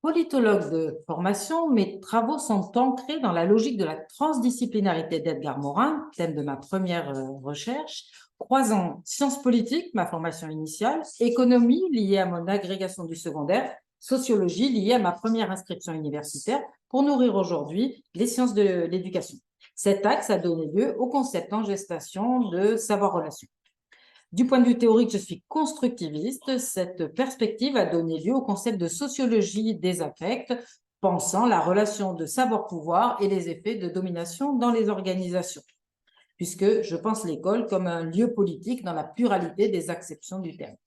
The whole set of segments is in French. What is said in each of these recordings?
Politologue de formation, mes travaux sont ancrés dans la logique de la transdisciplinarité d'Edgar Morin, thème de ma première recherche, croisant sciences politiques, ma formation initiale, économie liée à mon agrégation du secondaire, sociologie liée à ma première inscription universitaire pour nourrir aujourd'hui les sciences de l'éducation. Cet axe a donné lieu au concept en gestation de savoir-relation. Du point de vue théorique, je suis constructiviste. Cette perspective a donné lieu au concept de sociologie des affects, pensant la relation de savoir-pouvoir et les effets de domination dans les organisations, puisque je pense l'école comme un lieu politique dans la pluralité des acceptions du terme.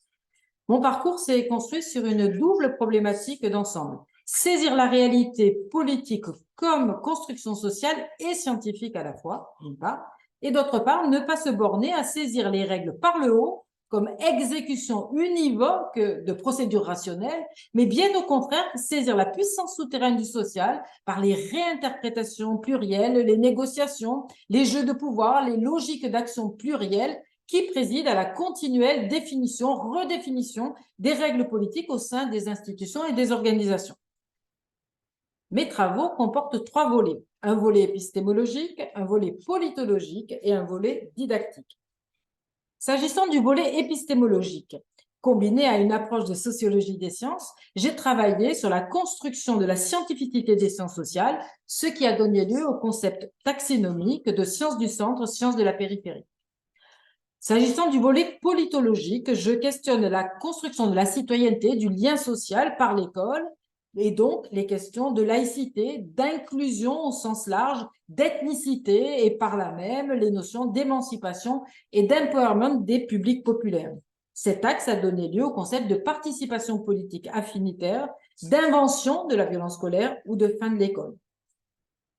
Mon parcours s'est construit sur une double problématique d'ensemble. Saisir la réalité politique comme construction sociale et scientifique à la fois, d'une part, et d'autre part, ne pas se borner à saisir les règles par le haut comme exécution univoque de procédures rationnelles, mais bien au contraire, saisir la puissance souterraine du social par les réinterprétations plurielles, les négociations, les jeux de pouvoir, les logiques d'action plurielles qui préside à la continuelle définition, redéfinition des règles politiques au sein des institutions et des organisations. Mes travaux comportent trois volets, un volet épistémologique, un volet politologique et un volet didactique. S'agissant du volet épistémologique, combiné à une approche de sociologie des sciences, j'ai travaillé sur la construction de la scientificité des sciences sociales, ce qui a donné lieu au concept taxinomique de sciences du centre, sciences de la périphérie. S'agissant du volet politologique, je questionne la construction de la citoyenneté, du lien social par l'école, et donc les questions de laïcité, d'inclusion au sens large, d'ethnicité, et par là même les notions d'émancipation et d'empowerment des publics populaires. Cet axe a donné lieu au concept de participation politique affinitaire, d'invention de la violence scolaire ou de fin de l'école.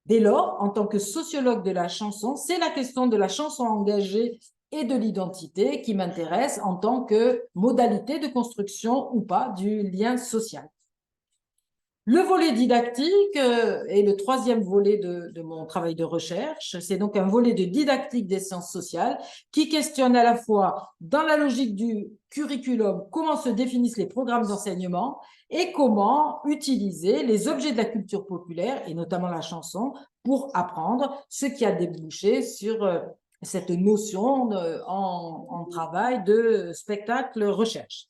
Dès lors, en tant que sociologue de la chanson, c'est la question de la chanson engagée et de l'identité qui m'intéresse en tant que modalité de construction ou pas du lien social. Le volet didactique est le troisième volet de mon travail de recherche. C'est donc un volet de didactique des sciences sociales qui questionne à la fois, dans la logique du curriculum, comment se définissent les programmes d'enseignement et comment utiliser les objets de la culture populaire, et notamment la chanson, pour apprendre, ce qui a débouché sur cette notion en travail de spectacle-recherche.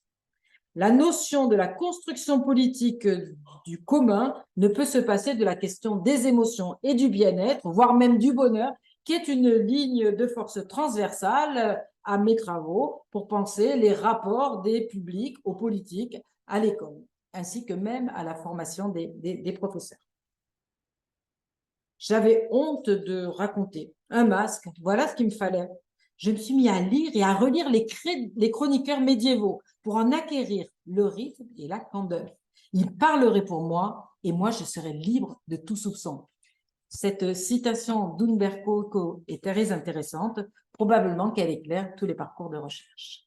La notion de la construction politique du commun ne peut se passer de la question des émotions et du bien-être, voire même du bonheur, qui est une ligne de force transversale à mes travaux pour penser les rapports des publics aux politiques, à l'école, ainsi que même à la formation des professeurs. J'avais honte de raconter un masque, voilà ce qu'il me fallait. Je me suis mis à lire et à relire les chroniqueurs médiévaux pour en acquérir le rythme et la candeur. Ils parleraient pour moi et moi je serais libre de tout soupçon. Cette citation d'Umberto Eco est très intéressante, probablement qu'elle éclaire tous les parcours de recherche.